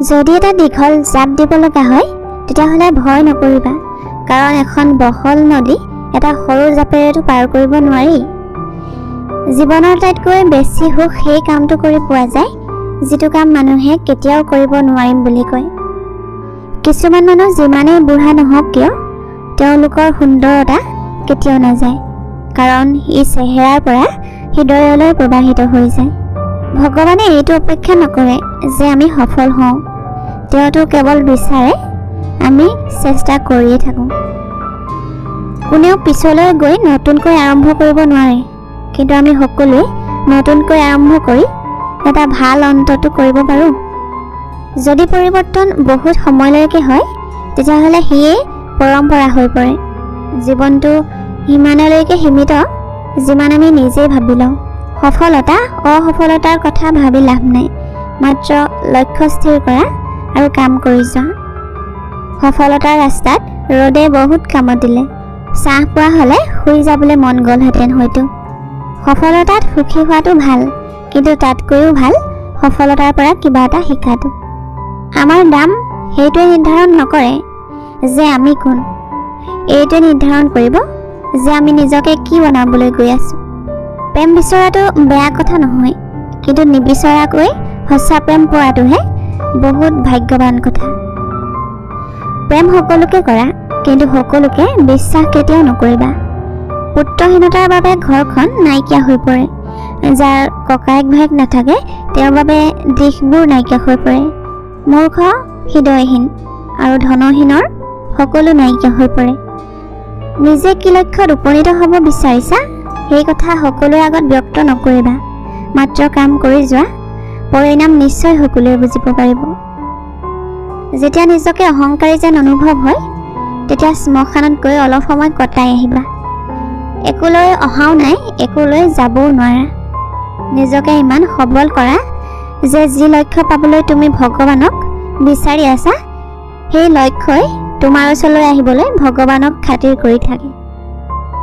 যদি এটা দীঘল জাপ দিব লগা হয় তেতিয়াহ'লে ভয় নকৰিবা, কাৰণ এখন বহল নদী এটা সৰু জাপেৰেতো পাৰ কৰিব নোৱাৰি। জীৱনৰ আটাইতকৈ বেছি সুখ সেই কামটো কৰি পোৱা যায় যিটো কাম মানুহে কেতিয়াও কৰিব নোৱাৰিম বুলি কয়। কিছুমান মানুহ যিমানেই বুঢ়া নহওক কিয় তেওঁলোকৰ সুন্দৰতা কেতিয়াও নাযায়, কাৰণ ই চেহেৰাৰ পৰা হৃদয়লৈ প্ৰবাহিত হৈ যায়। ভগৱানে এইটো অপেক্ষা নকৰে যে আমি সফল হওঁ, তেওঁতো কেৱল বিচাৰে আমি চেষ্টা কৰিয়ে থাকোঁ। কোনেও পিছলৈ গৈ নতুনকৈ আৰম্ভ কৰিব নোৱাৰে, কিন্তু আমি সকলোৱে নতুনকৈ আৰম্ভ কৰি এটা ভাল অন্তটো কৰিব পাৰোঁ। যদি পৰিৱৰ্তন বহুত সময়লৈকে হয় তেতিয়াহ'লে সিয়েই পৰম্পৰা হৈ পৰে। জীৱনটো সিমানলৈকে সীমিত যিমান আমি নিজেই ভাবি লওঁ। সফলতা অসফলতাৰ কথা ভাবি লাভ নাই, মাত্ৰ লক্ষ্য স্থিৰ কৰা আৰু কাম কৰি যোৱা। সফলতাৰ ৰাস্তাত ৰ'দে বহুত কামত দিলে, চাহ পোৱা হ'লে শুই যাবলৈ মন গ'লহেঁতেন হয়তো। সফলতাত সুখী হোৱাটো ভাল, কিন্তু তাতকৈও ভাল সফলতাৰ পৰা কিবা এটা শিকাটো। আমাৰ দাম সেইটোৱে নিৰ্ধাৰণ নকৰে যে আমি কোন, এইটোৱে নিৰ্ধাৰণ কৰিব যে আমি নিজকে কি বনাবলৈ গৈ আছোঁ। প্ৰেম বিচৰাটো বেয়া কথা নহয়, কিন্তু নিবিচৰাকৈ সঁচা প্ৰেম পোৱাটোহে বহুত ভাগ্যৱান কথা। প্ৰেম সকলোকে কৰা, কিন্তু সকলোকে বিশ্বাস কেতিয়াও নকৰিবা। পুত্ৰহীনতাৰ বাবে ঘৰখন নাইকিয়া হৈ পৰে, যাৰ ককায়েক ভায়েক নাথাকে তেওঁৰ বাবে দিশবোৰ নাইকিয়া হৈ পৰে। মূৰ্খ, হৃদয়হীন আৰু ধনহীনৰ সকলো নাইকিয়া হৈ পৰে। নিজে কি লক্ষ্যত উপনীত হ'ব বিচাৰিছা সেই কথা সকলোৰে আগত ব্যক্ত নকৰিবা, মাত্ৰ কাম কৰি যোৱা, পৰিণাম নিশ্চয় সকলোৱে বুজিব পাৰিব। যেতিয়া নিজকে অহংকাৰী যেন অনুভৱ হয় তেতিয়া শ্মশানত গৈ অলপ সময় কটাই আহিবা। একোলৈ অহাও নাই, একোলৈ যাবও নোৱাৰা। নিজকে ইমান সবল কৰা যে যি লক্ষ্য পাবলৈ তুমি ভগৱানক বিচাৰি আছা সেই লক্ষ্যই তোমাৰ ওচৰলৈ আহিবলৈ ভগৱানক খাতিৰ কৰি থাকে।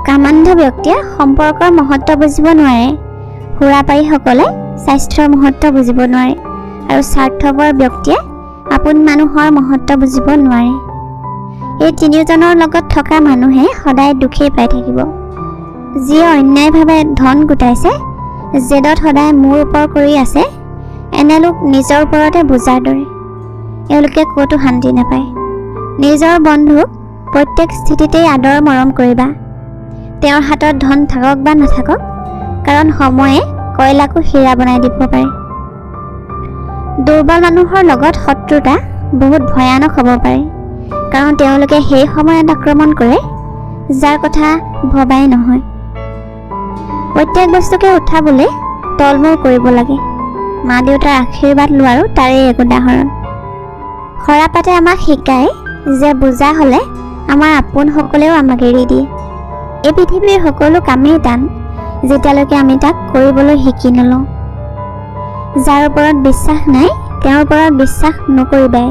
কামান্ধ ব্যক্তিয়ে সম্পৰ্কৰ মহত্ব বুজিব নোৱাৰে, সুৰাপায়ীসকলে স্বাস্থ্যৰ মহত্ব বুজিব নোৱাৰে, আৰু স্বাৰ্থপৰ ব্যক্তিয়ে আপোন মানুহৰ মহত্ব বুজিব নোৱাৰে। এই তিনিওজনৰ লগত থকা মানুহে সদায় দুখেই পাই থাকিব। যিয়ে অন্যায়ভাৱে ধন গোটাইছে, জেদত সদায় মূৰ ওপৰ কৰি আছে, এনে লোক নিজৰ ওপৰতে বোজাৰ দৰে, এওঁলোকে ক'তো শান্তি নাপায়। নিজৰ বন্ধুক প্ৰত্যেক স্থিতিতেই আদৰ মৰম কৰিবা, তেওঁৰ হাতত ধন থাকক বা নাথাকক, কাৰণ সময়ে কয়লাকো হীৰা বনাই দিব পাৰে। দুৰ্বল মানুহৰ লগত শত্ৰুতা বহুত ভয়ানক হ'ব পাৰে, কাৰণ তেওঁলোকে সেই সময়ত আক্ৰমণ কৰে যাৰ কথা ভবাই নহয়। প্ৰত্যেক বস্তুকে উঠাবলৈ তলমূৰ কৰিব লাগে। মা দেউতাৰ আশীৰ্বাদ লোৱাৰো তাৰেই এক উদাহৰণ। সৰাপাতে আমাক শিকায় যে বুজা হ'লে আমাৰ আপোনসকলেও আমাক এৰি দিয়ে। এই পৃথিৱীৰ সকলো কামেই টান যেতিয়ালৈকে আমি তাক কৰিবলৈ শিকি নলওঁ। যাৰ ওপৰত বিশ্বাস নাই তেওঁৰ ওপৰত বিশ্বাস নকৰিবাই,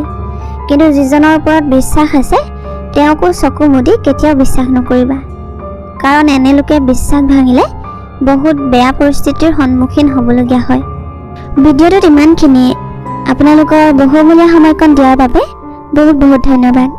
কিন্তু যিজনৰ ওপৰত বিশ্বাস আছে তেওঁকো চকু মুদি কেতিয়াও বিশ্বাস নকৰিবা, কাৰণ এনে লোকে বিশ্বাস ভাঙিলে বহুত বেয়া পৰিস্থিতিৰ সন্মুখীন হ'বলগীয়া হয়। ভিডিঅ'টোত ইমানখিনিয়ে। আপোনালোকৰ বহুমূলীয়া সময়কণ দিয়াৰ বাবে বহুত বহুত ধন্যবাদ।